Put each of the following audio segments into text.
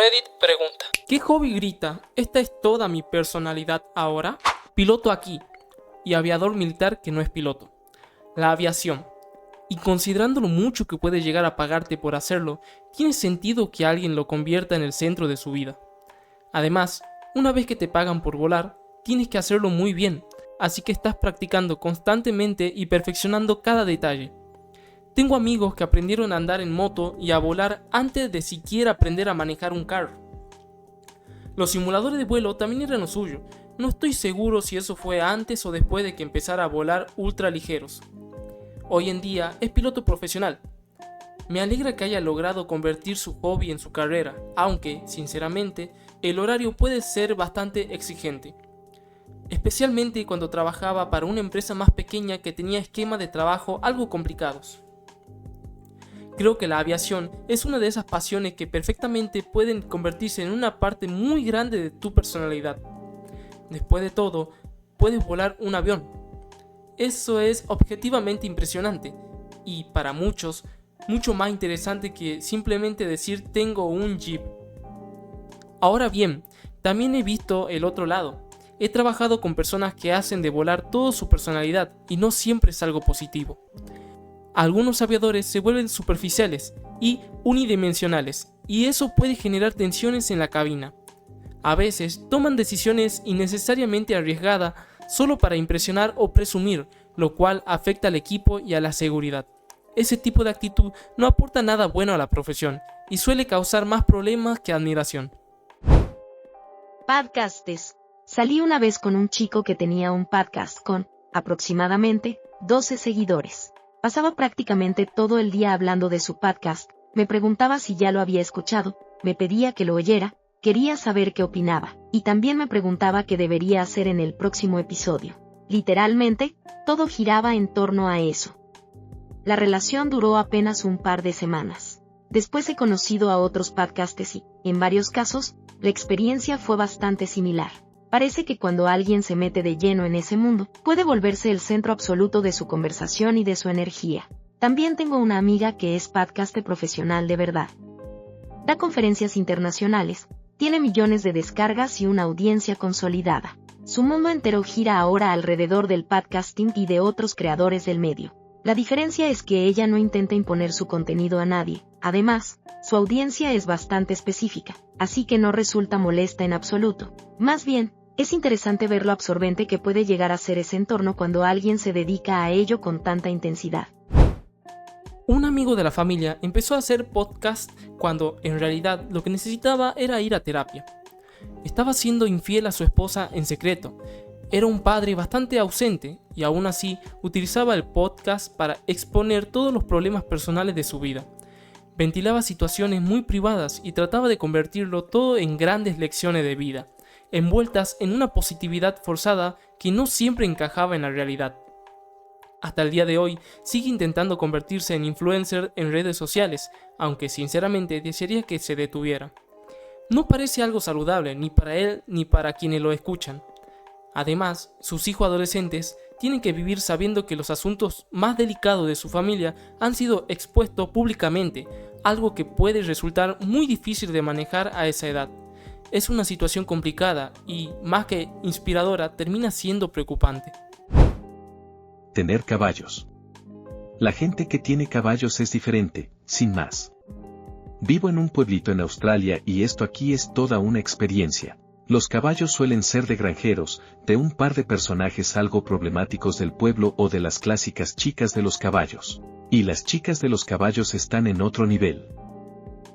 Reddit pregunta: ¿qué hobby grita? ¿Esta es toda mi personalidad ahora? Piloto aquí, y aviador militar que no es piloto. La aviación. Y considerando lo mucho que puede llegar a pagarte por hacerlo, tiene sentido que alguien lo convierta en el centro de su vida. Además, una vez que te pagan por volar, tienes que hacerlo muy bien, así que estás practicando constantemente y perfeccionando cada detalle. Tengo amigos que aprendieron a andar en moto y a volar antes de siquiera aprender a manejar un carro. Los simuladores de vuelo también eran lo suyo. No estoy seguro si eso fue antes o después de que empezara a volar ultra ligeros. Hoy en día es piloto profesional. Me alegra que haya logrado convertir su hobby en su carrera, aunque, sinceramente, el horario puede ser bastante exigente. Especialmente cuando trabajaba para una empresa más pequeña que tenía esquemas de trabajo algo complicados. Creo que la aviación es una de esas pasiones que perfectamente pueden convertirse en una parte muy grande de tu personalidad. Después de todo, puedes volar un avión. Eso es objetivamente impresionante y para muchos, mucho más interesante que simplemente decir tengo un Jeep. Ahora bien, también he visto el otro lado. He trabajado con personas que hacen de volar toda su personalidad y no siempre es algo positivo. Algunos aviadores se vuelven superficiales y unidimensionales, y eso puede generar tensiones en la cabina. A veces toman decisiones innecesariamente arriesgadas solo para impresionar o presumir, lo cual afecta al equipo y a la seguridad. Ese tipo de actitud no aporta nada bueno a la profesión y suele causar más problemas que admiración. Podcastes. Salí una vez con un chico que tenía un podcast con, aproximadamente, 12 seguidores. Pasaba prácticamente todo el día hablando de su podcast, me preguntaba si ya lo había escuchado, me pedía que lo oyera, quería saber qué opinaba, y también me preguntaba qué debería hacer en el próximo episodio. Literalmente, todo giraba en torno a eso. La relación duró apenas un par de semanas. Después he conocido a otros podcasters y, en varios casos, la experiencia fue bastante similar. Parece que cuando alguien se mete de lleno en ese mundo, puede volverse el centro absoluto de su conversación y de su energía. También tengo una amiga que es podcaster profesional de verdad. Da conferencias internacionales, tiene millones de descargas y una audiencia consolidada. Su mundo entero gira ahora alrededor del podcasting y de otros creadores del medio. La diferencia es que ella no intenta imponer su contenido a nadie. Además, su audiencia es bastante específica, así que no resulta molesta en absoluto. Más bien, es interesante ver lo absorbente que puede llegar a ser ese entorno cuando alguien se dedica a ello con tanta intensidad. Un amigo de la familia empezó a hacer podcast cuando, en realidad, lo que necesitaba era ir a terapia. Estaba siendo infiel a su esposa en secreto. Era un padre bastante ausente y aún así utilizaba el podcast para exponer todos los problemas personales de su vida. Ventilaba situaciones muy privadas y trataba de convertirlo todo en grandes lecciones de vida, envueltas en una positividad forzada que no siempre encajaba en la realidad. Hasta el día de hoy sigue intentando convertirse en influencer en redes sociales, aunque sinceramente desearía que se detuviera. No parece algo saludable ni para él ni para quienes lo escuchan. Además, sus hijos adolescentes tienen que vivir sabiendo que los asuntos más delicados de su familia han sido expuestos públicamente, algo que puede resultar muy difícil de manejar a esa edad. Es una situación complicada y, más que inspiradora, termina siendo preocupante. Tener caballos. La gente que tiene caballos es diferente, sin más. Vivo en un pueblito en Australia y esto aquí es toda una experiencia. Los caballos suelen ser de granjeros, de un par de personajes algo problemáticos del pueblo o de las clásicas chicas de los caballos. Y las chicas de los caballos están en otro nivel.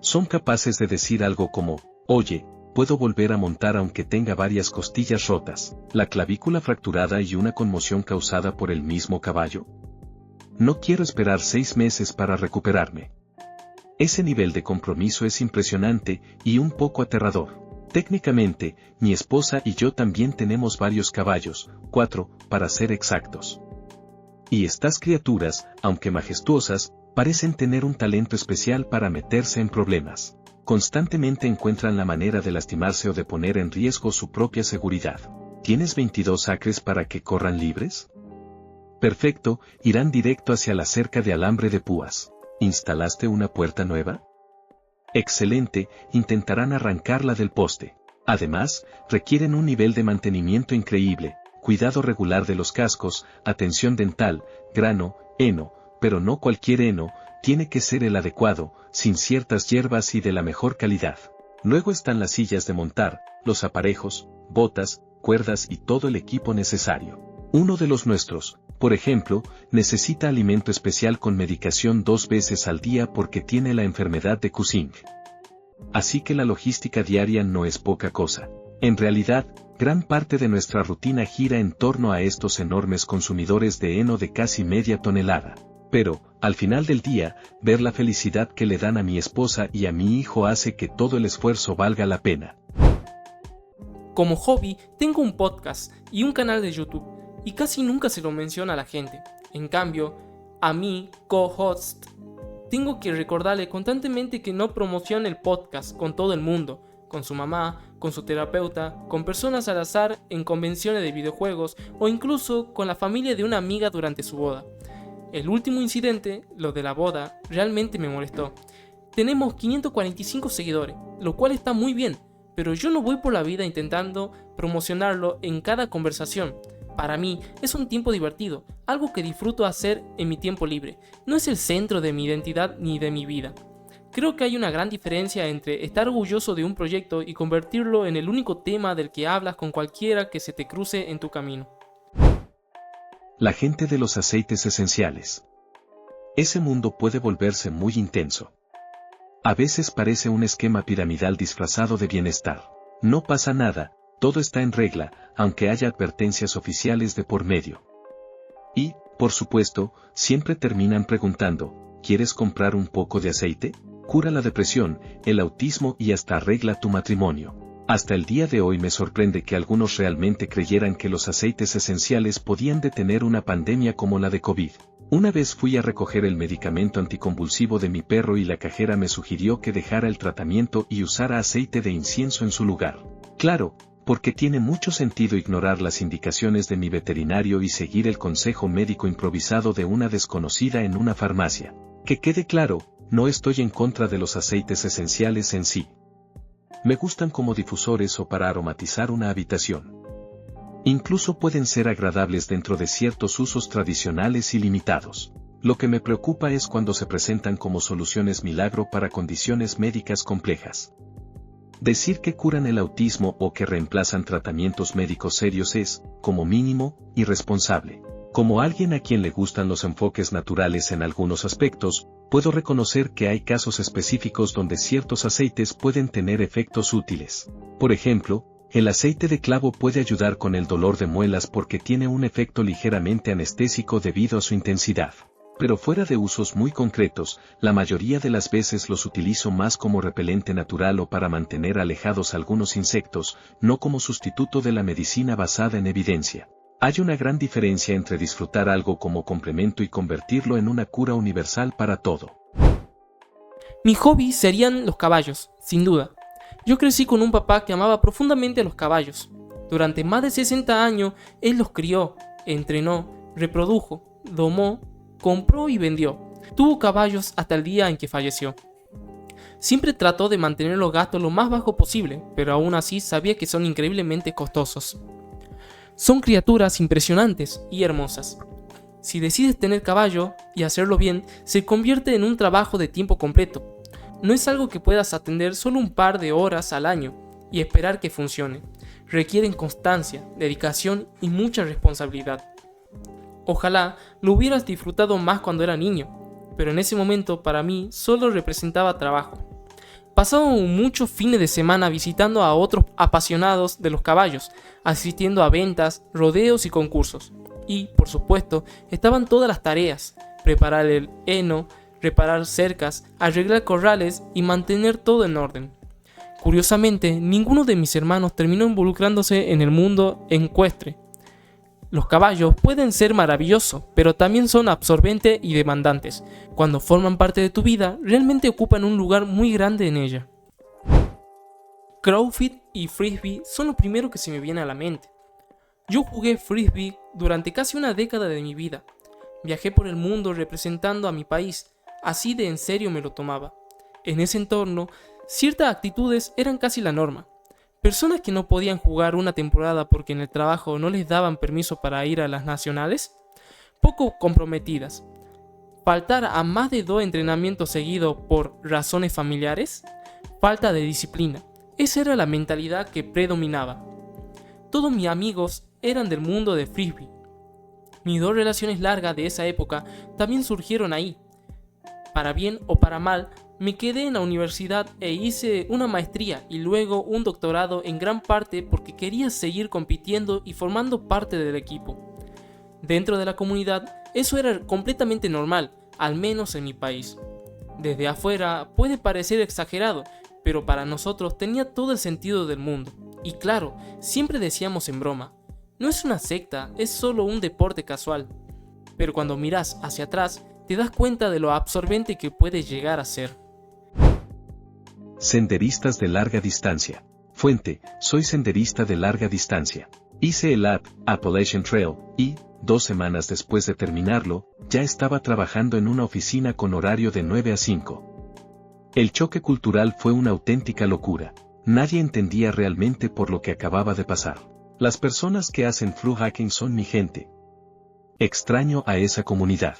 Son capaces de decir algo como, oye, puedo volver a montar aunque tenga varias costillas rotas, la clavícula fracturada y una conmoción causada por el mismo caballo. No quiero esperar 6 meses para recuperarme. Ese nivel de compromiso es impresionante y un poco aterrador. Técnicamente, mi esposa y yo también tenemos varios caballos, 4, para ser exactos. Y estas criaturas, aunque majestuosas, parecen tener un talento especial para meterse en problemas. Constantemente encuentran la manera de lastimarse o de poner en riesgo su propia seguridad. ¿Tienes 22 acres para que corran libres? Perfecto, irán directo hacia la cerca de alambre de púas. ¿Instalaste una puerta nueva? excelente, intentarán arrancarla del poste. Además, requieren un nivel de mantenimiento increíble, cuidado regular de los cascos, atención dental, grano, heno, pero no cualquier heno, tiene que ser el adecuado, sin ciertas hierbas y de la mejor calidad. Luego están las sillas de montar, los aparejos, botas, cuerdas y todo el equipo necesario. Uno de los nuestros, por ejemplo, necesita alimento especial con medicación 2 veces al día porque tiene la enfermedad de Cushing. Así que la logística diaria no es poca cosa. En realidad, gran parte de nuestra rutina gira en torno a estos enormes consumidores de heno de casi media tonelada. Pero, al final del día, ver la felicidad que le dan a mi esposa y a mi hijo hace que todo el esfuerzo valga la pena. Como hobby, tengo un podcast y un canal de YouTube, y casi nunca se lo menciona a la gente. En cambio, a mí, co-host, tengo que recordarle constantemente que no promocione el podcast con todo el mundo, con su mamá, con su terapeuta, con personas al azar en convenciones de videojuegos o incluso con la familia de una amiga durante su boda. El último incidente, lo de la boda, realmente me molestó. Tenemos 545 seguidores, lo cual está muy bien, pero yo no voy por la vida intentando promocionarlo en cada conversación. Para mí es un tiempo divertido, algo que disfruto hacer en mi tiempo libre. No es el centro de mi identidad ni de mi vida. Creo que hay una gran diferencia entre estar orgulloso de un proyecto y convertirlo en el único tema del que hablas con cualquiera que se te cruce en tu camino. La gente de los aceites esenciales. Ese mundo puede volverse muy intenso. A veces parece un esquema piramidal disfrazado de bienestar. No pasa nada, todo está en regla, aunque haya advertencias oficiales de por medio. Y, por supuesto, siempre terminan preguntando, ¿quieres comprar un poco de aceite? Cura la depresión, el autismo y hasta arregla tu matrimonio. Hasta el día de hoy me sorprende que algunos realmente creyeran que los aceites esenciales podían detener una pandemia como la de COVID. Una vez fui a recoger el medicamento anticonvulsivo de mi perro y la cajera me sugirió que dejara el tratamiento y usara aceite de incienso en su lugar. Claro, porque tiene mucho sentido ignorar las indicaciones de mi veterinario y seguir el consejo médico improvisado de una desconocida en una farmacia. Que quede claro, no estoy en contra de los aceites esenciales en sí. Me gustan como difusores o para aromatizar una habitación. Incluso pueden ser agradables dentro de ciertos usos tradicionales y limitados. Lo que me preocupa es cuando se presentan como soluciones milagro para condiciones médicas complejas. Decir que curan el autismo o que reemplazan tratamientos médicos serios es, como mínimo, irresponsable. Como alguien a quien le gustan los enfoques naturales en algunos aspectos, puedo reconocer que hay casos específicos donde ciertos aceites pueden tener efectos útiles. Por ejemplo, el aceite de clavo puede ayudar con el dolor de muelas porque tiene un efecto ligeramente anestésico debido a su intensidad. Pero fuera de usos muy concretos, la mayoría de las veces los utilizo más como repelente natural o para mantener alejados algunos insectos, no como sustituto de la medicina basada en evidencia. Hay una gran diferencia entre disfrutar algo como complemento y convertirlo en una cura universal para todo. Mi hobby serían los caballos, sin duda. Yo crecí con un papá que amaba profundamente a los caballos. Durante más de 60 años, él los crió, entrenó, reprodujo, domó, compró y vendió. Tuvo caballos hasta el día en que falleció. Siempre trató de mantener los gastos lo más bajo posible, pero aún así sabía que son increíblemente costosos. Son criaturas impresionantes y hermosas. Si decides tener caballo y hacerlo bien, se convierte en un trabajo de tiempo completo. No es algo que puedas atender solo un par de horas al año y esperar que funcione. Requieren constancia, dedicación y mucha responsabilidad. Ojalá lo hubieras disfrutado más cuando era niño, pero en ese momento para mí solo representaba trabajo. Pasaba muchos fines de semana visitando a otros apasionados de los caballos, asistiendo a ventas, rodeos y concursos. Y, por supuesto, estaban todas las tareas: preparar el heno, reparar cercas, arreglar corrales y mantener todo en orden. Curiosamente, ninguno de mis hermanos terminó involucrándose en el mundo ecuestre. Los caballos pueden ser maravillosos, pero también son absorbentes y demandantes. Cuando forman parte de tu vida, realmente ocupan un lugar muy grande en ella. CrossFit y Frisbee son lo primero que se me viene a la mente. Yo jugué Frisbee durante casi una década de mi vida. Viajé por el mundo representando a mi país, así de en serio me lo tomaba. En ese entorno, ciertas actitudes eran casi la norma. Personas que no podían jugar una temporada porque en el trabajo no les daban permiso para ir a las nacionales, poco comprometidas. Faltar a más de 2 entrenamientos seguidos por razones familiares, falta de disciplina. Esa era la mentalidad que predominaba. Todos mis amigos eran del mundo de frisbee. Mis 2 relaciones largas de esa época también surgieron ahí. Para bien o para mal, me quedé en la universidad e hice una maestría y luego un doctorado en gran parte porque quería seguir compitiendo y formando parte del equipo. Dentro de la comunidad, eso era completamente normal, al menos en mi país. Desde afuera puede parecer exagerado, pero para nosotros tenía todo el sentido del mundo. Y claro, siempre decíamos en broma, no es una secta, es solo un deporte casual. Pero cuando miras hacia atrás, te das cuenta de lo absorbente que puede llegar a ser. Senderistas de larga distancia. Fuente: soy senderista de larga distancia. Hice el Appalachian Trail y, 2 semanas después de terminarlo, ya estaba trabajando en una oficina con horario de 9 a 5. El choque cultural fue una auténtica locura. Nadie entendía realmente por lo que acababa de pasar. Las personas que hacen thru hiking son mi gente. Extraño a esa comunidad.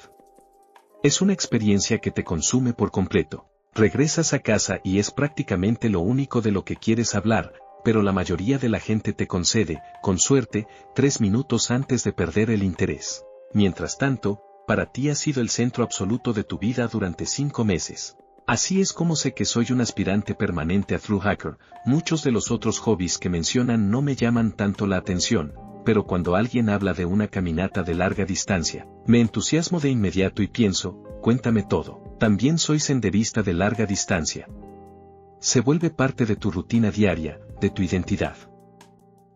Es una experiencia que te consume por completo. Regresas a casa y es prácticamente lo único de lo que quieres hablar, pero la mayoría de la gente te concede, con suerte, 3 minutos antes de perder el interés. Mientras tanto, para ti ha sido el centro absoluto de tu vida durante 5 meses. Así es como sé que soy un aspirante permanente a thru hiker. Muchos de los otros hobbies que mencionan no me llaman tanto la atención, pero cuando alguien habla de una caminata de larga distancia, me entusiasmo de inmediato y pienso, cuéntame todo. También soy senderista de larga distancia. Se vuelve parte de tu rutina diaria, de tu identidad.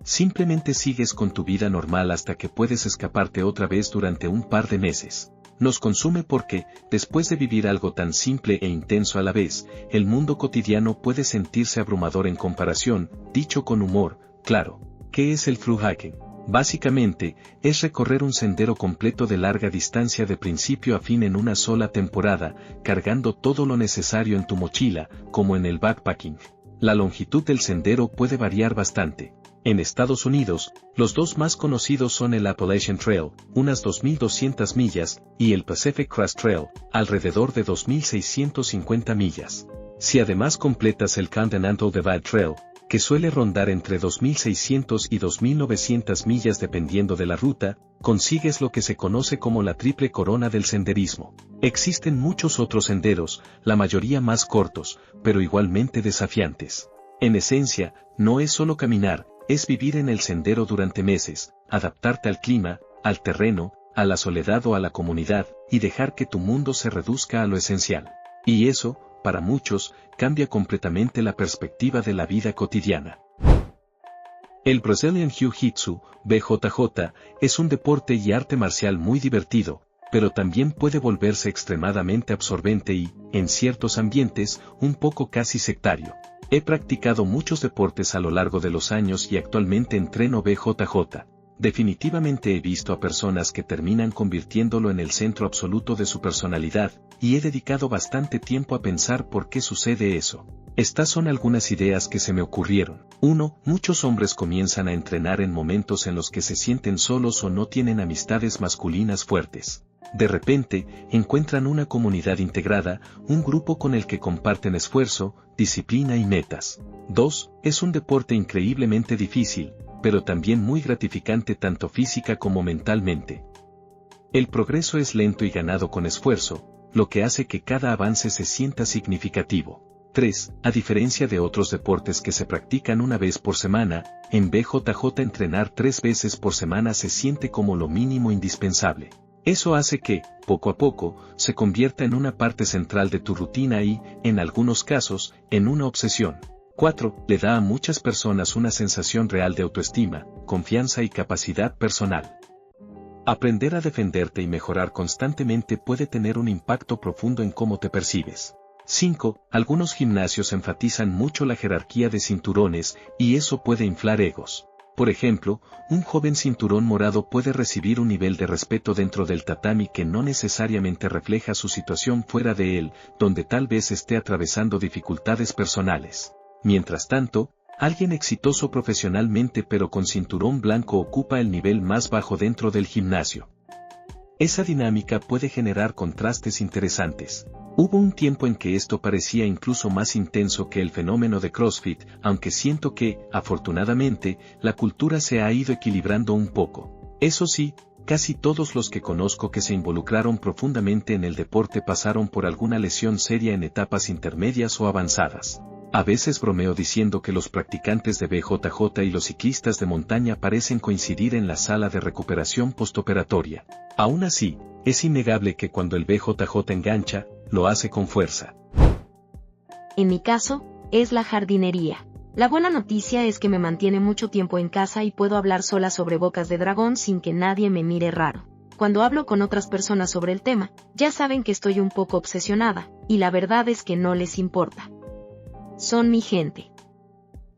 Simplemente sigues con tu vida normal hasta que puedes escaparte otra vez durante un par de meses. Nos consume porque, después de vivir algo tan simple e intenso a la vez, el mundo cotidiano puede sentirse abrumador en comparación, dicho con humor, claro. ¿Qué es el thru hiking? Básicamente, es recorrer un sendero completo de larga distancia de principio a fin en una sola temporada, cargando todo lo necesario en tu mochila, como en el backpacking. La longitud del sendero puede variar bastante. En Estados Unidos, los 2 más conocidos son el Appalachian Trail, unas 2.200 millas, y el Pacific Crest Trail, alrededor de 2.650 millas. Si además completas el Continental Divide Trail, que suele rondar entre 2.600 y 2.900 millas dependiendo de la ruta, consigues lo que se conoce como la triple corona del senderismo. Existen muchos otros senderos, la mayoría más cortos, pero igualmente desafiantes. En esencia, no es solo caminar, es vivir en el sendero durante meses, adaptarte al clima, al terreno, a la soledad o a la comunidad, y dejar que tu mundo se reduzca a lo esencial. Y eso, para muchos, cambia completamente la perspectiva de la vida cotidiana. El Brazilian Jiu-Jitsu, BJJ, es un deporte y arte marcial muy divertido, pero también puede volverse extremadamente absorbente y, en ciertos ambientes, un poco casi sectario. He practicado muchos deportes a lo largo de los años y actualmente entreno BJJ. Definitivamente he visto a personas que terminan convirtiéndolo en el centro absoluto de su personalidad, y he dedicado bastante tiempo a pensar por qué sucede eso. Estas son algunas ideas que se me ocurrieron. 1. Muchos hombres comienzan a entrenar en momentos en los que se sienten solos o no tienen amistades masculinas fuertes. De repente, encuentran una comunidad integrada, un grupo con el que comparten esfuerzo, disciplina y metas. 2. Es un deporte increíblemente difícil, pero también muy gratificante tanto física como mentalmente. El progreso es lento y ganado con esfuerzo, lo que hace que cada avance se sienta significativo. 3. A diferencia de otros deportes que se practican una vez por semana, en BJJ entrenar 3 veces por semana se siente como lo mínimo indispensable. Eso hace que, poco a poco, se convierta en una parte central de tu rutina y, en algunos casos, en una obsesión. 4. Le da a muchas personas una sensación real de autoestima, confianza y capacidad personal. Aprender a defenderte y mejorar constantemente puede tener un impacto profundo en cómo te percibes. 5. Algunos gimnasios enfatizan mucho la jerarquía de cinturones, y eso puede inflar egos. Por ejemplo, un joven cinturón morado puede recibir un nivel de respeto dentro del tatami que no necesariamente refleja su situación fuera de él, donde tal vez esté atravesando dificultades personales. Mientras tanto, alguien exitoso profesionalmente pero con cinturón blanco ocupa el nivel más bajo dentro del gimnasio. Esa dinámica puede generar contrastes interesantes. Hubo un tiempo en que esto parecía incluso más intenso que el fenómeno de CrossFit, aunque siento que, afortunadamente, la cultura se ha ido equilibrando un poco. Eso sí, casi todos los que conozco que se involucraron profundamente en el deporte pasaron por alguna lesión seria en etapas intermedias o avanzadas. A veces bromeo diciendo que los practicantes de BJJ y los ciclistas de montaña parecen coincidir en la sala de recuperación postoperatoria. Aún así, es innegable que cuando el BJJ engancha, lo hace con fuerza. En mi caso, es la jardinería. La buena noticia es que me mantiene mucho tiempo en casa y puedo hablar sola sobre bocas de dragón sin que nadie me mire raro. Cuando hablo con otras personas sobre el tema, ya saben que estoy un poco obsesionada, y la verdad es que no les importa. Son mi gente.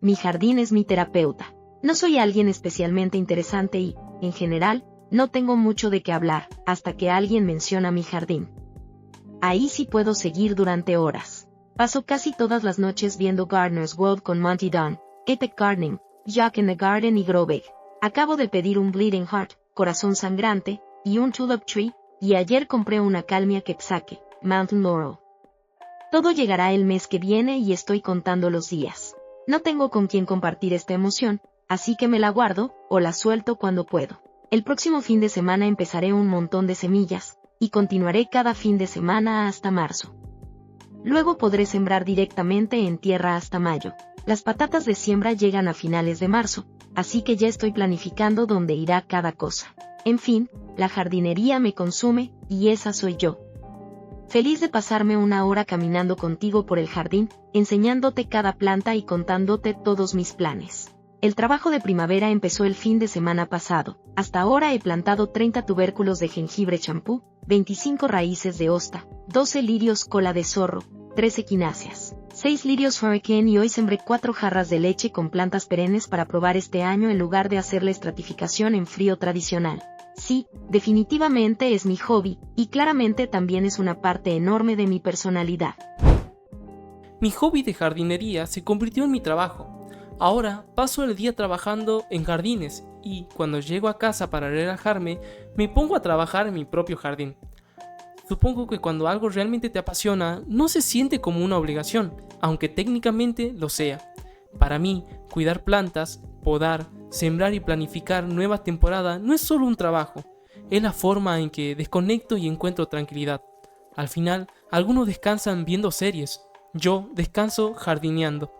Mi jardín es mi terapeuta. No soy alguien especialmente interesante y, en general, no tengo mucho de qué hablar, hasta que alguien menciona mi jardín. Ahí sí puedo seguir durante horas. Paso casi todas las noches viendo Gardener's World con Monty Dunn, Epic Gardening, Jack in the Garden y Grow Big. Acabo de pedir un Bleeding Heart, Corazón Sangrante, y un Tulip Tree, y ayer compré una Kalmia Quetzalque, Mountain Laurel. Todo llegará el mes que viene y estoy contando los días. No tengo con quién compartir esta emoción, así que me la guardo, o la suelto cuando puedo. El próximo fin de semana empezaré un montón de semillas, y continuaré cada fin de semana hasta marzo. Luego podré sembrar directamente en tierra hasta mayo. Las patatas de siembra llegan a finales de marzo, así que ya estoy planificando dónde irá cada cosa. En fin, la jardinería me consume, y esa soy yo. Feliz de pasarme una hora caminando contigo por el jardín, enseñándote cada planta y contándote todos mis planes. El trabajo de primavera empezó el fin de semana pasado. Hasta ahora he plantado 30 tubérculos de jengibre champú, 25 raíces de hosta, 12 lirios cola de zorro, 3 equináceas, 6 lirios hurricane y hoy sembré 4 jarras de leche con plantas perennes para probar este año en lugar de hacer la estratificación en frío tradicional. Sí, definitivamente es mi hobby, y claramente también es una parte enorme de mi personalidad. Mi hobby de jardinería se convirtió en mi trabajo. Ahora paso el día trabajando en jardines y cuando llego a casa para relajarme, me pongo a trabajar en mi propio jardín. Supongo que cuando algo realmente te apasiona, no se siente como una obligación, aunque técnicamente lo sea. Para mí, cuidar plantas, podar, sembrar y planificar nuevas temporadas no es solo un trabajo, es la forma en que desconecto y encuentro tranquilidad. Al final, algunos descansan viendo series, yo descanso jardineando.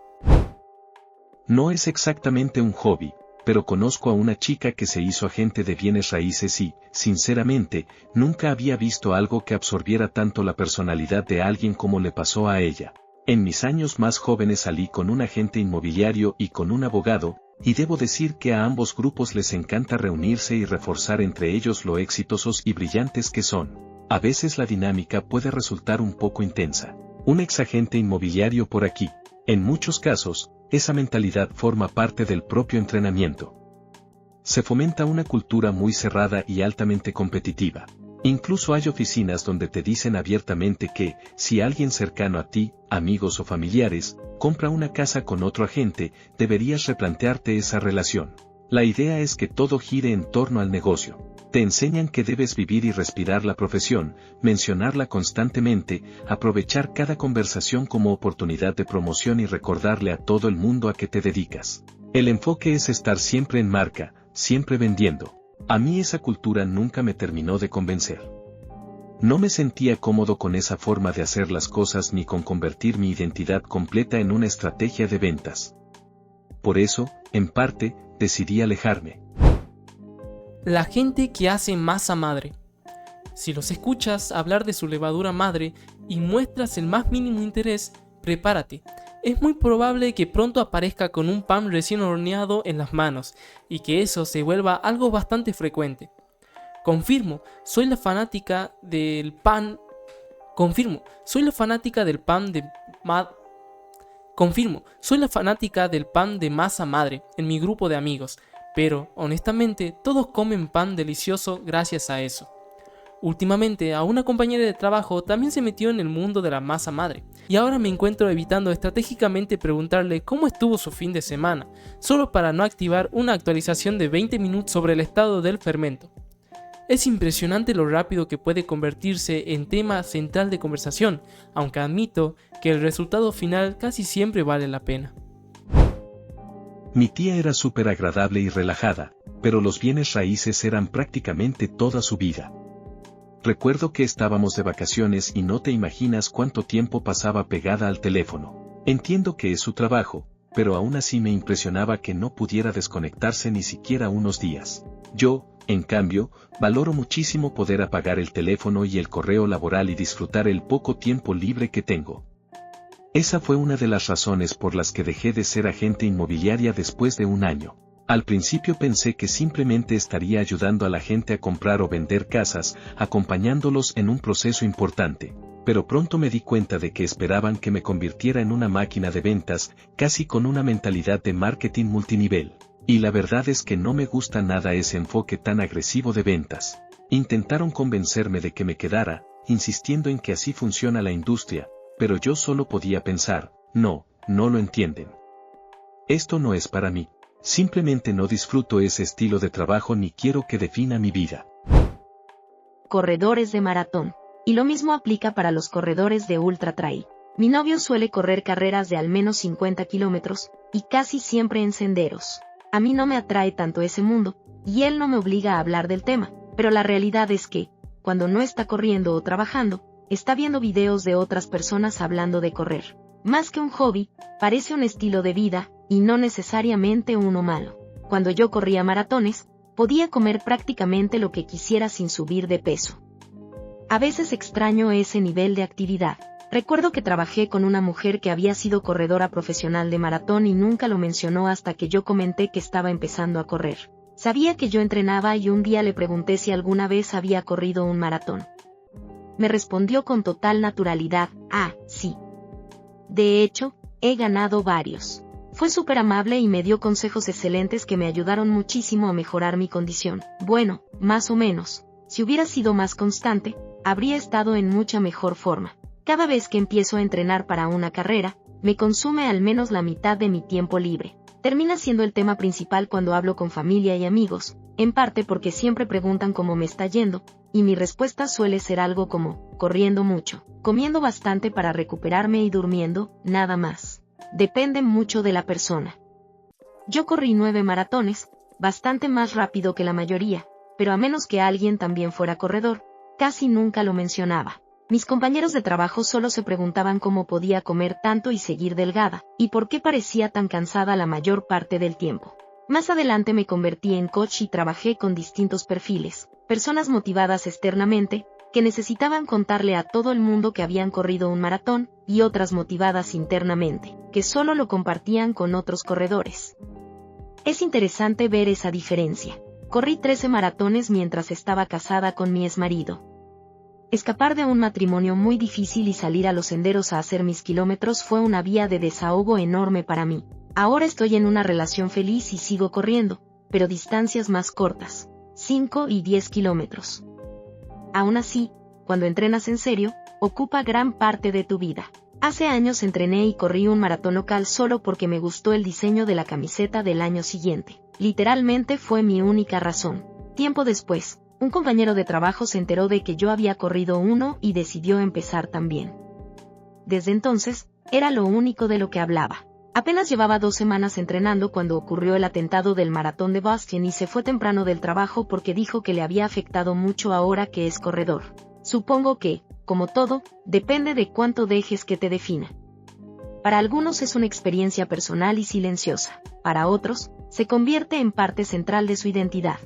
No es exactamente un hobby, pero conozco a una chica que se hizo agente de bienes raíces y, sinceramente, nunca había visto algo que absorbiera tanto la personalidad de alguien como le pasó a ella. En mis años más jóvenes salí con un agente inmobiliario y con un abogado, y debo decir que a ambos grupos les encanta reunirse y reforzar entre ellos lo exitosos y brillantes que son. A veces la dinámica puede resultar un poco intensa. Un exagente inmobiliario por aquí. En muchos casos, esa mentalidad forma parte del propio entrenamiento. Se fomenta una cultura muy cerrada y altamente competitiva. Incluso hay oficinas donde te dicen abiertamente que, si alguien cercano a ti, amigos o familiares, compra una casa con otro agente, deberías replantearte esa relación. La idea es que todo gire en torno al negocio. Te enseñan que debes vivir y respirar la profesión, mencionarla constantemente, aprovechar cada conversación como oportunidad de promoción y recordarle a todo el mundo a qué te dedicas. El enfoque es estar siempre en marca, siempre vendiendo. A mí esa cultura nunca me terminó de convencer. No me sentía cómodo con esa forma de hacer las cosas ni con convertir mi identidad completa en una estrategia de ventas. Por eso, en parte, decidí alejarme. La gente que hace masa madre. Si los escuchas hablar de su levadura madre y muestras el más mínimo interés, prepárate. Es muy probable que pronto aparezca con un pan recién horneado en las manos y que eso se vuelva algo bastante frecuente. Confirmo, soy la fanática del pan de masa madre en mi grupo de amigos, pero, honestamente, todos comen pan delicioso gracias a eso. Últimamente, a una compañera de trabajo también se metió en el mundo de la masa madre, y ahora me encuentro evitando estratégicamente preguntarle cómo estuvo su fin de semana, solo para no activar una actualización de 20 minutos sobre el estado del fermento. Es impresionante lo rápido que puede convertirse en tema central de conversación, aunque admito que el resultado final casi siempre vale la pena. Mi tía era súper agradable y relajada, pero los bienes raíces eran prácticamente toda su vida. Recuerdo que estábamos de vacaciones y no te imaginas cuánto tiempo pasaba pegada al teléfono. Entiendo que es su trabajo, pero aún así me impresionaba que no pudiera desconectarse ni siquiera unos días. Yo, en cambio, valoro muchísimo poder apagar el teléfono y el correo laboral y disfrutar el poco tiempo libre que tengo. Esa fue una de las razones por las que dejé de ser agente inmobiliaria después de un año. Al principio pensé que simplemente estaría ayudando a la gente a comprar o vender casas, acompañándolos en un proceso importante, pero pronto me di cuenta de que esperaban que me convirtiera en una máquina de ventas, casi con una mentalidad de marketing multinivel. Y la verdad es que no me gusta nada ese enfoque tan agresivo de ventas. Intentaron convencerme de que me quedara, insistiendo en que así funciona la industria, pero yo solo podía pensar, no lo entienden. Esto no es para mí. Simplemente no disfruto ese estilo de trabajo ni quiero que defina mi vida. Corredores de maratón. Y lo mismo aplica para los corredores de ultra trail. Mi novio suele correr carreras de al menos 50 kilómetros, y casi siempre en senderos. A mí no me atrae tanto ese mundo, y él no me obliga a hablar del tema, pero la realidad es que, cuando no está corriendo o trabajando, está viendo videos de otras personas hablando de correr. Más que un hobby, parece un estilo de vida, y no necesariamente uno malo. Cuando yo corría maratones, podía comer prácticamente lo que quisiera sin subir de peso. A veces extraño ese nivel de actividad. Recuerdo que trabajé con una mujer que había sido corredora profesional de maratón y nunca lo mencionó hasta que yo comenté que estaba empezando a correr. Sabía que yo entrenaba y un día le pregunté si alguna vez había corrido un maratón. Me respondió con total naturalidad, sí. De hecho, he ganado varios. Fue súper amable y me dio consejos excelentes que me ayudaron muchísimo a mejorar mi condición. Bueno, más o menos. Si hubiera sido más constante, habría estado en mucha mejor forma. Cada vez que empiezo a entrenar para una carrera, me consume al menos la mitad de mi tiempo libre. Termina siendo el tema principal cuando hablo con familia y amigos, en parte porque siempre preguntan cómo me está yendo, y mi respuesta suele ser algo como, corriendo mucho, comiendo bastante para recuperarme y durmiendo, nada más. Depende mucho de la persona. Yo corrí 9 maratones, bastante más rápido que la mayoría, pero a menos que alguien también fuera corredor, casi nunca lo mencionaba. Mis compañeros de trabajo solo se preguntaban cómo podía comer tanto y seguir delgada, y por qué parecía tan cansada la mayor parte del tiempo. Más adelante me convertí en coach y trabajé con distintos perfiles, personas motivadas externamente, que necesitaban contarle a todo el mundo que habían corrido un maratón, y otras motivadas internamente, que solo lo compartían con otros corredores. Es interesante ver esa diferencia. Corrí 13 maratones mientras estaba casada con mi exmarido. Escapar de un matrimonio muy difícil y salir a los senderos a hacer mis kilómetros fue una vía de desahogo enorme para mí. Ahora estoy en una relación feliz y sigo corriendo, pero distancias más cortas, 5 y 10 kilómetros. Aún así, cuando entrenas en serio, ocupa gran parte de tu vida. Hace años entrené y corrí un maratón local solo porque me gustó el diseño de la camiseta del año siguiente. Literalmente fue mi única razón. Tiempo después, un compañero de trabajo se enteró de que yo había corrido uno y decidió empezar también. Desde entonces, era lo único de lo que hablaba. Apenas llevaba 2 semanas entrenando cuando ocurrió el atentado del maratón de Boston y se fue temprano del trabajo porque dijo que le había afectado mucho ahora que es corredor. Supongo que, como todo, depende de cuánto dejes que te defina. Para algunos es una experiencia personal y silenciosa, para otros, se convierte en parte central de su identidad.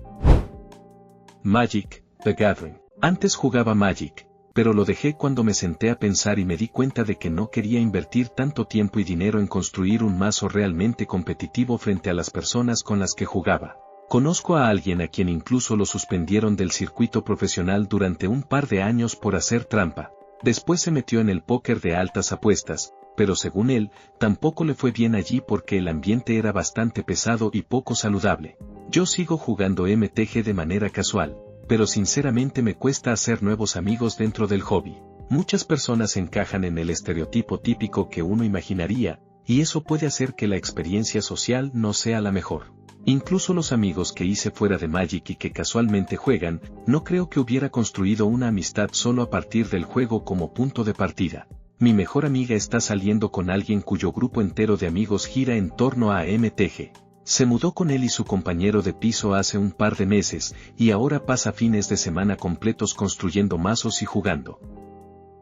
Magic, The Gathering. Antes jugaba Magic, pero lo dejé cuando me senté a pensar y me di cuenta de que no quería invertir tanto tiempo y dinero en construir un mazo realmente competitivo frente a las personas con las que jugaba. Conozco a alguien a quien incluso lo suspendieron del circuito profesional durante un par de años por hacer trampa. Después se metió en el póker de altas apuestas, pero según él, tampoco le fue bien allí porque el ambiente era bastante pesado y poco saludable. Yo sigo jugando MTG de manera casual, pero sinceramente me cuesta hacer nuevos amigos dentro del hobby. Muchas personas encajan en el estereotipo típico que uno imaginaría, y eso puede hacer que la experiencia social no sea la mejor. Incluso los amigos que hice fuera de Magic y que casualmente juegan, no creo que hubiera construido una amistad solo a partir del juego como punto de partida. Mi mejor amiga está saliendo con alguien cuyo grupo entero de amigos gira en torno a MTG. Se mudó con él y su compañero de piso hace un par de meses, y ahora pasa fines de semana completos construyendo mazos y jugando.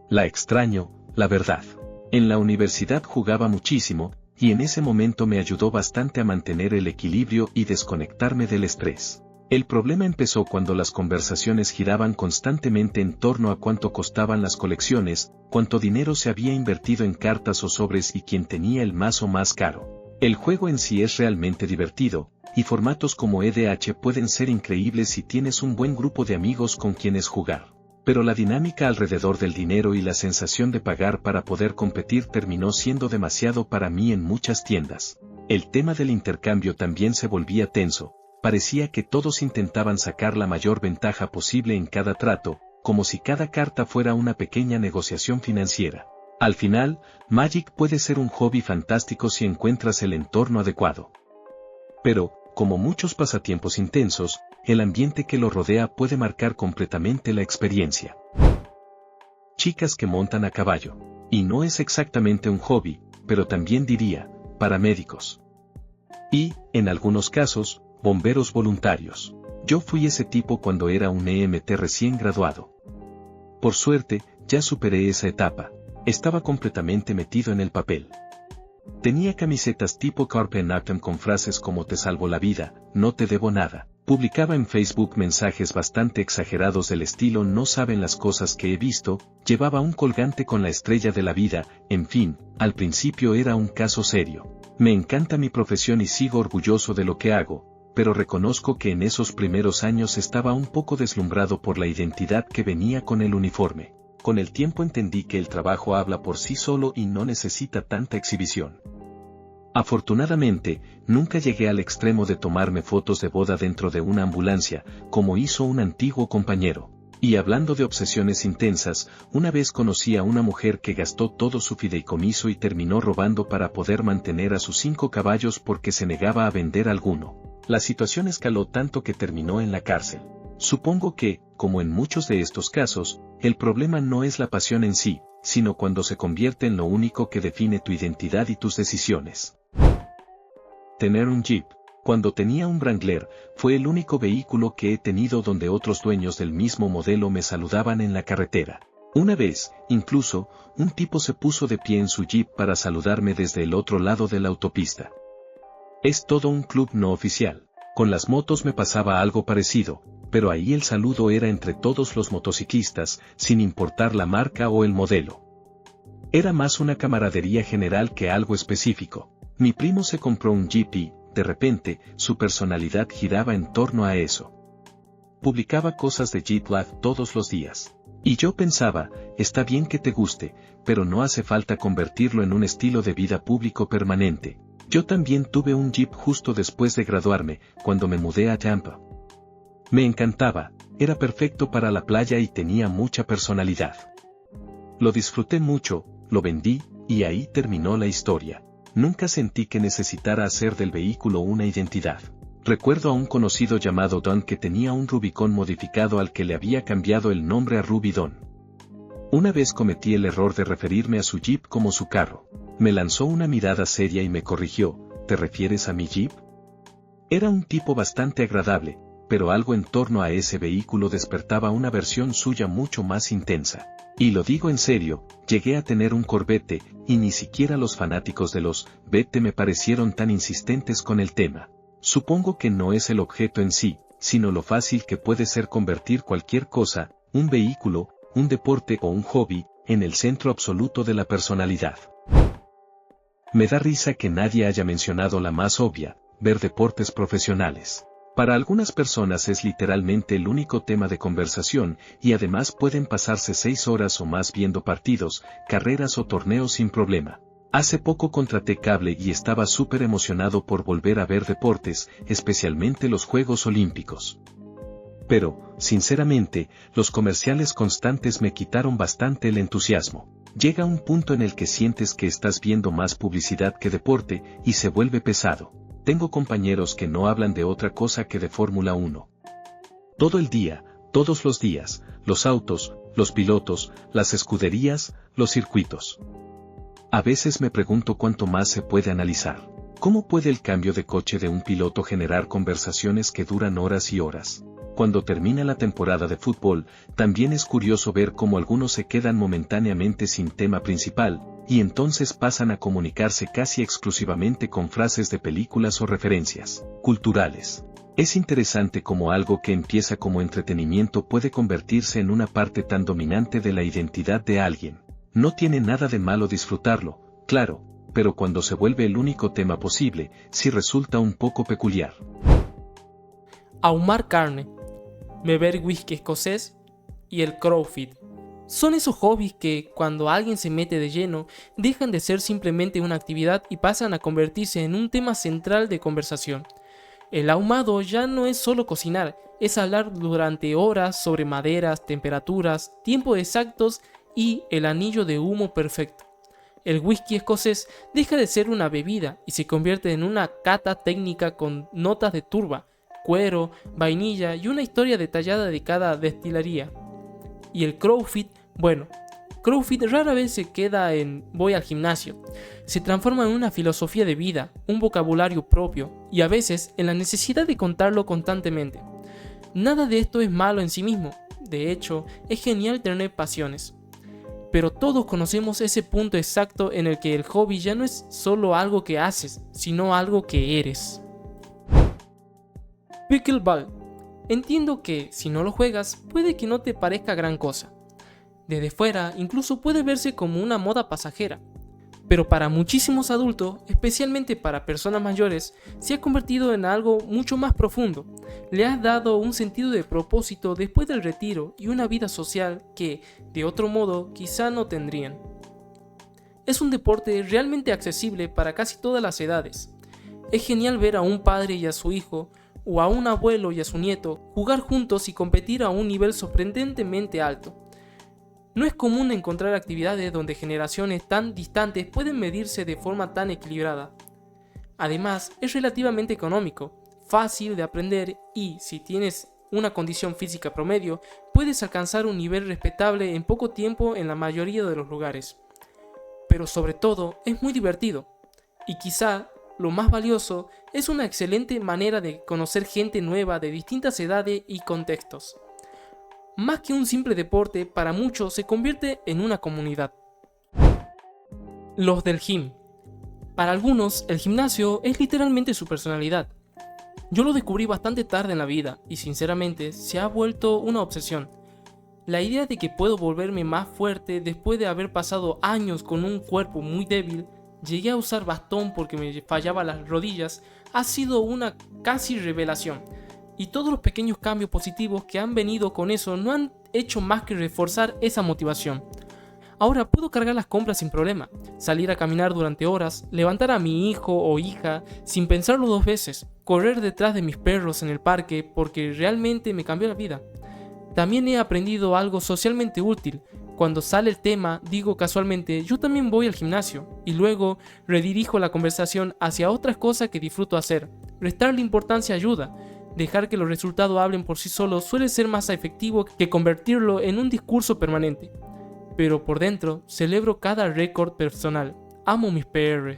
La extraño, la verdad. En la universidad jugaba muchísimo, y en ese momento me ayudó bastante a mantener el equilibrio y desconectarme del estrés. El problema empezó cuando las conversaciones giraban constantemente en torno a cuánto costaban las colecciones, cuánto dinero se había invertido en cartas o sobres y quién tenía el mazo más caro. El juego en sí es realmente divertido, y formatos como EDH pueden ser increíbles si tienes un buen grupo de amigos con quienes jugar. Pero la dinámica alrededor del dinero y la sensación de pagar para poder competir terminó siendo demasiado para mí en muchas tiendas. El tema del intercambio también se volvía tenso, parecía que todos intentaban sacar la mayor ventaja posible en cada trato, como si cada carta fuera una pequeña negociación financiera. Al final, Magic puede ser un hobby fantástico si encuentras el entorno adecuado. Pero, como muchos pasatiempos intensos, el ambiente que lo rodea puede marcar completamente la experiencia. Chicas que montan a caballo. Y no es exactamente un hobby, pero también diría, paramédicos. Y, en algunos casos, bomberos voluntarios. Yo fui ese tipo cuando era un EMT recién graduado. Por suerte, ya superé esa etapa. Estaba completamente metido en el papel. Tenía camisetas tipo Carpe Noctem con frases como "te salvo la vida, no te debo nada". Publicaba en Facebook mensajes bastante exagerados del estilo "no saben las cosas que he visto", llevaba un colgante con la estrella de la vida, en fin, al principio era un caso serio. Me encanta mi profesión y sigo orgulloso de lo que hago, pero reconozco que en esos primeros años estaba un poco deslumbrado por la identidad que venía con el uniforme. Con el tiempo entendí que el trabajo habla por sí solo y no necesita tanta exhibición. Afortunadamente, nunca llegué al extremo de tomarme fotos de boda dentro de una ambulancia, como hizo un antiguo compañero. Y hablando de obsesiones intensas, una vez conocí a una mujer que gastó todo su fideicomiso y terminó robando para poder mantener a sus 5 caballos porque se negaba a vender alguno. La situación escaló tanto que terminó en la cárcel. Supongo que, como en muchos de estos casos, el problema no es la pasión en sí, sino cuando se convierte en lo único que define tu identidad y tus decisiones. Tener un Jeep. Cuando tenía un Wrangler, fue el único vehículo que he tenido donde otros dueños del mismo modelo me saludaban en la carretera. Una vez, incluso, un tipo se puso de pie en su Jeep para saludarme desde el otro lado de la autopista. Es todo un club no oficial. Con las motos me pasaba algo parecido, pero ahí el saludo era entre todos los motociclistas, sin importar la marca o el modelo. Era más una camaradería general que algo específico. Mi primo se compró un Jeep y, de repente, su personalidad giraba en torno a eso. Publicaba cosas de Jeep Life todos los días. Y yo pensaba, está bien que te guste, pero no hace falta convertirlo en un estilo de vida público permanente. Yo también tuve un Jeep justo después de graduarme, cuando me mudé a Tampa. Me encantaba, era perfecto para la playa y tenía mucha personalidad. Lo disfruté mucho, lo vendí, y ahí terminó la historia. Nunca sentí que necesitara hacer del vehículo una identidad. Recuerdo a un conocido llamado Don que tenía un Rubicon modificado al que le había cambiado el nombre a Ruby Don. Una vez cometí el error de referirme a su Jeep como su carro. Me lanzó una mirada seria y me corrigió, ¿te refieres a mi Jeep? Era un tipo bastante agradable, pero algo en torno a ese vehículo despertaba una versión suya mucho más intensa. Y lo digo en serio, llegué a tener un Corvette, y ni siquiera los fanáticos de los Vette me parecieron tan insistentes con el tema. Supongo que no es el objeto en sí, sino lo fácil que puede ser convertir cualquier cosa, un vehículo, un deporte o un hobby, en el centro absoluto de la personalidad. Me da risa que nadie haya mencionado la más obvia, ver deportes profesionales. Para algunas personas es literalmente el único tema de conversación, y además pueden pasarse 6 horas o más viendo partidos, carreras o torneos sin problema. Hace poco contraté cable y estaba súper emocionado por volver a ver deportes, especialmente los Juegos Olímpicos. Pero, sinceramente, los comerciales constantes me quitaron bastante el entusiasmo. Llega un punto en el que sientes que estás viendo más publicidad que deporte y se vuelve pesado. Tengo compañeros que no hablan de otra cosa que de Fórmula 1. Todo el día, todos los días, los autos, los pilotos, las escuderías, los circuitos. A veces me pregunto cuánto más se puede analizar. ¿Cómo puede el cambio de coche de un piloto generar conversaciones que duran horas y horas? Cuando termina la temporada de fútbol, también es curioso ver cómo algunos se quedan momentáneamente sin tema principal, y entonces pasan a comunicarse casi exclusivamente con frases de películas o referencias culturales. Es interesante cómo algo que empieza como entretenimiento puede convertirse en una parte tan dominante de la identidad de alguien. No tiene nada de malo disfrutarlo, claro, pero cuando se vuelve el único tema posible, sí resulta un poco peculiar. Ahumar carne, beber whisky escocés y el CrossFit. Son esos hobbies que, cuando alguien se mete de lleno, dejan de ser simplemente una actividad y pasan a convertirse en un tema central de conversación. El ahumado ya no es solo cocinar, es hablar durante horas sobre maderas, temperaturas, tiempos exactos y el anillo de humo perfecto. El whisky escocés deja de ser una bebida y se convierte en una cata técnica con notas de turba, cuero, vainilla y una historia detallada de cada destilería. Y el CrossFit, bueno, CrossFit rara vez se queda en voy al gimnasio. Se transforma en una filosofía de vida, un vocabulario propio y a veces en la necesidad de contarlo constantemente. Nada de esto es malo en sí mismo, de hecho, es genial tener pasiones. Pero todos conocemos ese punto exacto en el que el hobby ya no es solo algo que haces, sino algo que eres. Pickleball. Entiendo que, si no lo juegas, puede que no te parezca gran cosa. Desde fuera, incluso puede verse como una moda pasajera. Pero para muchísimos adultos, especialmente para personas mayores, se ha convertido en algo mucho más profundo. Le has dado un sentido de propósito después del retiro y una vida social que, de otro modo, quizá no tendrían. Es un deporte realmente accesible para casi todas las edades. Es genial ver a un padre y a su hijo, o a un abuelo y a su nieto, jugar juntos y competir a un nivel sorprendentemente alto. No es común encontrar actividades donde generaciones tan distantes pueden medirse de forma tan equilibrada. Además, es relativamente económico, fácil de aprender y, si tienes una condición física promedio, puedes alcanzar un nivel respetable en poco tiempo en la mayoría de los lugares. Pero sobre todo, es muy divertido. Y quizá, lo más valioso, es una excelente manera de conocer gente nueva de distintas edades y contextos. Más que un simple deporte, para muchos se convierte en una comunidad. Los del gym. Para algunos, el gimnasio es literalmente su personalidad. Yo lo descubrí bastante tarde en la vida y sinceramente se ha vuelto una obsesión. La idea de que puedo volverme más fuerte después de haber pasado años con un cuerpo muy débil, llegué a usar bastón porque me fallaban las rodillas, ha sido una casi revelación. Y todos los pequeños cambios positivos que han venido con eso no han hecho más que reforzar esa motivación. Ahora puedo cargar las compras sin problema, salir a caminar durante horas, levantar a mi hijo o hija sin pensarlo dos veces, correr detrás de mis perros en el parque porque realmente me cambió la vida. También he aprendido algo socialmente útil. Cuando sale el tema, digo casualmente, yo también voy al gimnasio, y luego redirijo la conversación hacia otras cosas que disfruto hacer. Restarle importancia ayuda. Dejar que los resultados hablen por sí solos suele ser más efectivo que convertirlo en un discurso permanente. Pero por dentro, celebro cada récord personal. Amo mis PR.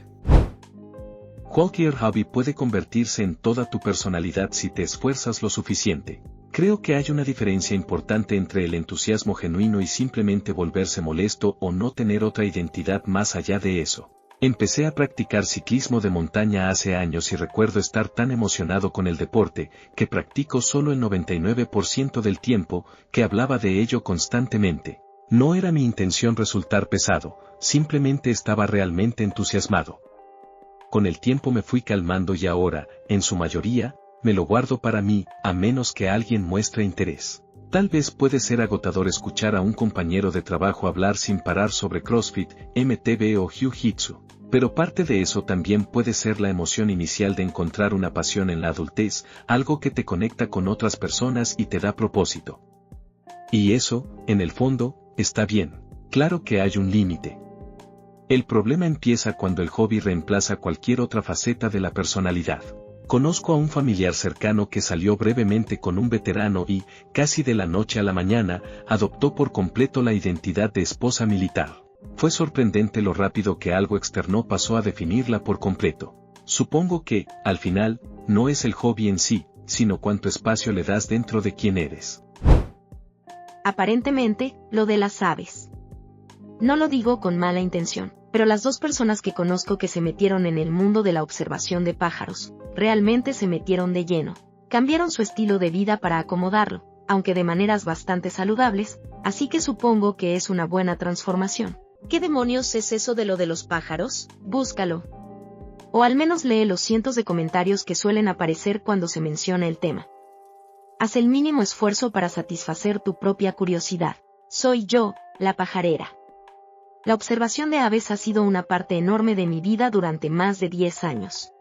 Cualquier hobby puede convertirse en toda tu personalidad si te esfuerzas lo suficiente. Creo que hay una diferencia importante entre el entusiasmo genuino y simplemente volverse molesto o no tener otra identidad más allá de eso. Empecé a practicar ciclismo de montaña hace años y recuerdo estar tan emocionado con el deporte, que practico solo el 99% del tiempo, que hablaba de ello constantemente. No era mi intención resultar pesado, simplemente estaba realmente entusiasmado. Con el tiempo me fui calmando y ahora, en su mayoría, me lo guardo para mí, a menos que alguien muestre interés. Tal vez puede ser agotador escuchar a un compañero de trabajo hablar sin parar sobre CrossFit, MTB o Jiu-Jitsu, pero parte de eso también puede ser la emoción inicial de encontrar una pasión en la adultez, algo que te conecta con otras personas y te da propósito. Y eso, en el fondo, está bien. Claro que hay un límite. El problema empieza cuando el hobby reemplaza cualquier otra faceta de la personalidad. Conozco a un familiar cercano que salió brevemente con un veterano y, casi de la noche a la mañana, adoptó por completo la identidad de esposa militar. Fue sorprendente lo rápido que algo externo pasó a definirla por completo. Supongo que, al final, no es el hobby en sí, sino cuánto espacio le das dentro de quién eres. Aparentemente, lo de las aves. No lo digo con mala intención, pero las dos personas que conozco que se metieron en el mundo de la observación de pájaros, realmente se metieron de lleno. Cambiaron su estilo de vida para acomodarlo, aunque de maneras bastante saludables, así que supongo que es una buena transformación. ¿Qué demonios es eso de lo de los pájaros? Búscalo. O al menos lee los cientos de comentarios que suelen aparecer cuando se menciona el tema. Haz el mínimo esfuerzo para satisfacer tu propia curiosidad. Soy yo, la pajarera. La observación de aves ha sido una parte enorme de mi vida durante más de 10 años.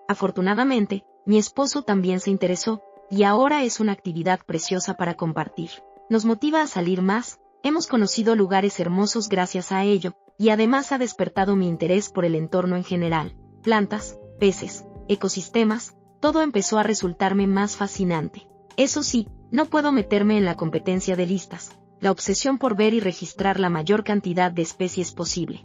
Afortunadamente, mi esposo también se interesó, y ahora es una actividad preciosa para compartir. Nos motiva a salir más, hemos conocido lugares hermosos gracias a ello, y además ha despertado mi interés por el entorno en general. Plantas, peces, ecosistemas, todo empezó a resultarme más fascinante. Eso sí, no puedo meterme en la competencia de listas, la obsesión por ver y registrar la mayor cantidad de especies posible.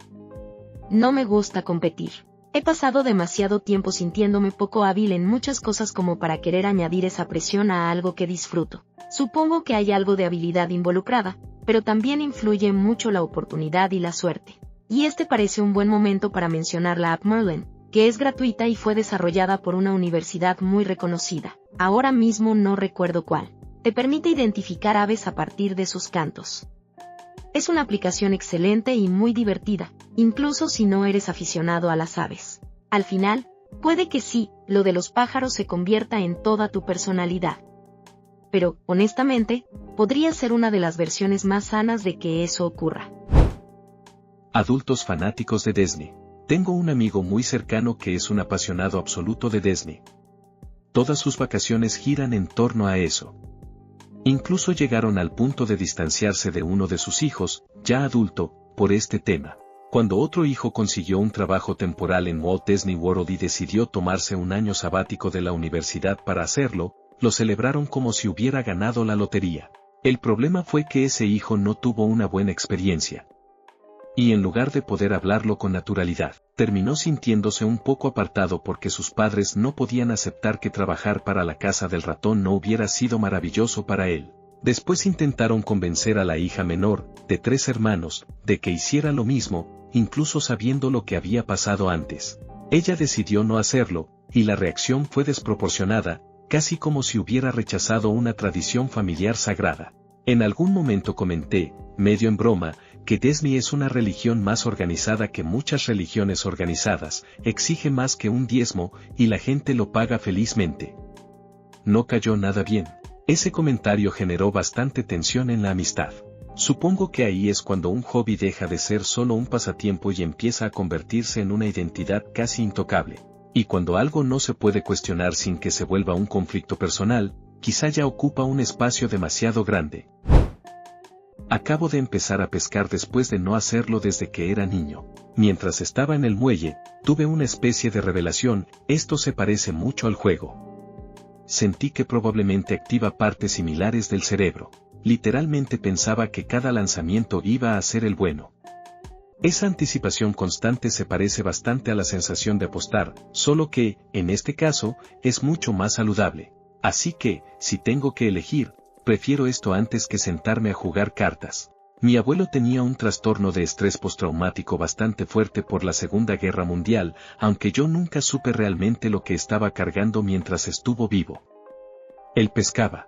No me gusta competir. He pasado demasiado tiempo sintiéndome poco hábil en muchas cosas como para querer añadir esa presión a algo que disfruto. Supongo que hay algo de habilidad involucrada, pero también influye mucho la oportunidad y la suerte. Y este parece un buen momento para mencionar la app Merlin, que es gratuita y fue desarrollada por una universidad muy reconocida. Ahora mismo no recuerdo cuál. Te permite identificar aves a partir de sus cantos. Es una aplicación excelente y muy divertida, incluso si no eres aficionado a las aves. Al final, puede que sí, lo de los pájaros se convierta en toda tu personalidad. Pero, honestamente, podría ser una de las versiones más sanas de que eso ocurra. Adultos fanáticos de Disney. Tengo un amigo muy cercano que es un apasionado absoluto de Disney. Todas sus vacaciones giran en torno a eso. Incluso llegaron al punto de distanciarse de uno de sus hijos, ya adulto, por este tema. Cuando otro hijo consiguió un trabajo temporal en Walt Disney World y decidió tomarse un año sabático de la universidad para hacerlo, lo celebraron como si hubiera ganado la lotería. El problema fue que ese hijo no tuvo una buena experiencia. Y en lugar de poder hablarlo con naturalidad, terminó sintiéndose un poco apartado porque sus padres no podían aceptar que trabajar para la casa del ratón no hubiera sido maravilloso para él. Después intentaron convencer a la hija menor, de 3 hermanos, de que hiciera lo mismo, incluso sabiendo lo que había pasado antes. Ella decidió no hacerlo, y la reacción fue desproporcionada, casi como si hubiera rechazado una tradición familiar sagrada. En algún momento comenté, medio en broma, que Disney es una religión más organizada que muchas religiones organizadas, exige más que un diezmo, y la gente lo paga felizmente. No cayó nada bien. Ese comentario generó bastante tensión en la amistad. Supongo que ahí es cuando un hobby deja de ser solo un pasatiempo y empieza a convertirse en una identidad casi intocable. Y cuando algo no se puede cuestionar sin que se vuelva un conflicto personal, quizá ya ocupa un espacio demasiado grande. Acabo de empezar a pescar después de no hacerlo desde que era niño. Mientras estaba en el muelle, tuve una especie de revelación, esto se parece mucho al juego. Sentí que probablemente activa partes similares del cerebro. Literalmente pensaba que cada lanzamiento iba a ser el bueno. Esa anticipación constante se parece bastante a la sensación de apostar, solo que, en este caso, es mucho más saludable. Así que, si tengo que elegir, prefiero esto antes que sentarme a jugar cartas. Mi abuelo tenía un trastorno de estrés postraumático bastante fuerte por la Segunda Guerra Mundial, aunque yo nunca supe realmente lo que estaba cargando mientras estuvo vivo. Él pescaba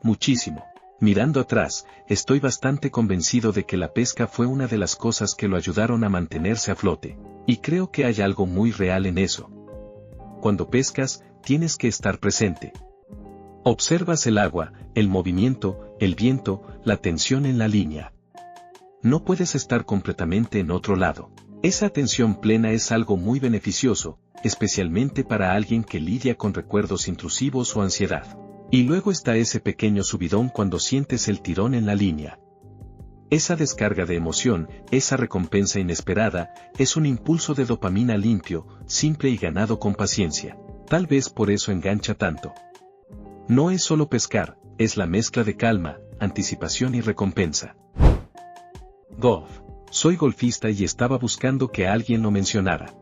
muchísimo. Mirando atrás, estoy bastante convencido de que la pesca fue una de las cosas que lo ayudaron a mantenerse a flote. Y creo que hay algo muy real en eso. Cuando pescas, tienes que estar presente. Observas el agua, el movimiento, el viento, la tensión en la línea. No puedes estar completamente en otro lado. Esa atención plena es algo muy beneficioso, especialmente para alguien que lidia con recuerdos intrusivos o ansiedad. Y luego está ese pequeño subidón cuando sientes el tirón en la línea. Esa descarga de emoción, esa recompensa inesperada, es un impulso de dopamina limpio, simple y ganado con paciencia. Tal vez por eso engancha tanto. No es solo pescar, es la mezcla de calma, anticipación y recompensa. Golf. Soy golfista y estaba buscando que alguien lo mencionara.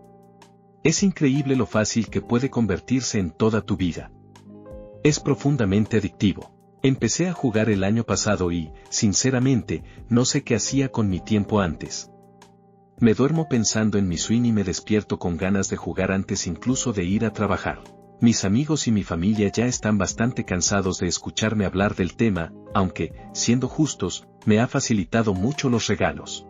Es increíble lo fácil que puede convertirse en toda tu vida. Es profundamente adictivo. Empecé a jugar el año pasado y, sinceramente, no sé qué hacía con mi tiempo antes. Me duermo pensando en mi swing y me despierto con ganas de jugar antes incluso de ir a trabajar. Mis amigos y mi familia ya están bastante cansados de escucharme hablar del tema, aunque, siendo justos, me ha facilitado mucho los regalos.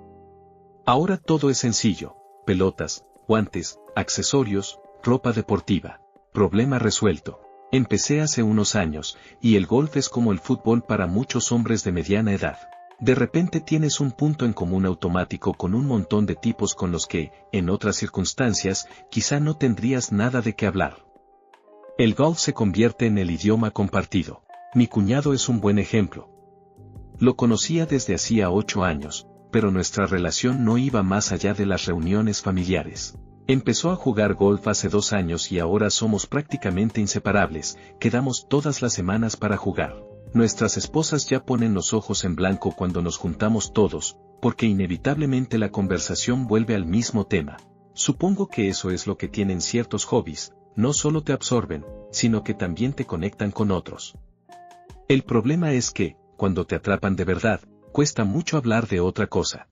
Ahora todo es sencillo: pelotas, guantes, accesorios, ropa deportiva. Problema resuelto. Empecé hace unos años, y el golf es como el fútbol para muchos hombres de mediana edad. De repente tienes un punto en común automático con un montón de tipos con los que, en otras circunstancias, quizá no tendrías nada de qué hablar. El golf se convierte en el idioma compartido. Mi cuñado es un buen ejemplo. Lo conocía desde hacía 8 años, pero nuestra relación no iba más allá de las reuniones familiares. Empezó a jugar golf hace 2 años y ahora somos prácticamente inseparables, quedamos todas las semanas para jugar. Nuestras esposas ya ponen los ojos en blanco cuando nos juntamos todos, porque inevitablemente la conversación vuelve al mismo tema. Supongo que eso es lo que tienen ciertos hobbies, no solo te absorben, sino que también te conectan con otros. El problema es que, cuando te atrapan de verdad, cuesta mucho hablar de otra cosa.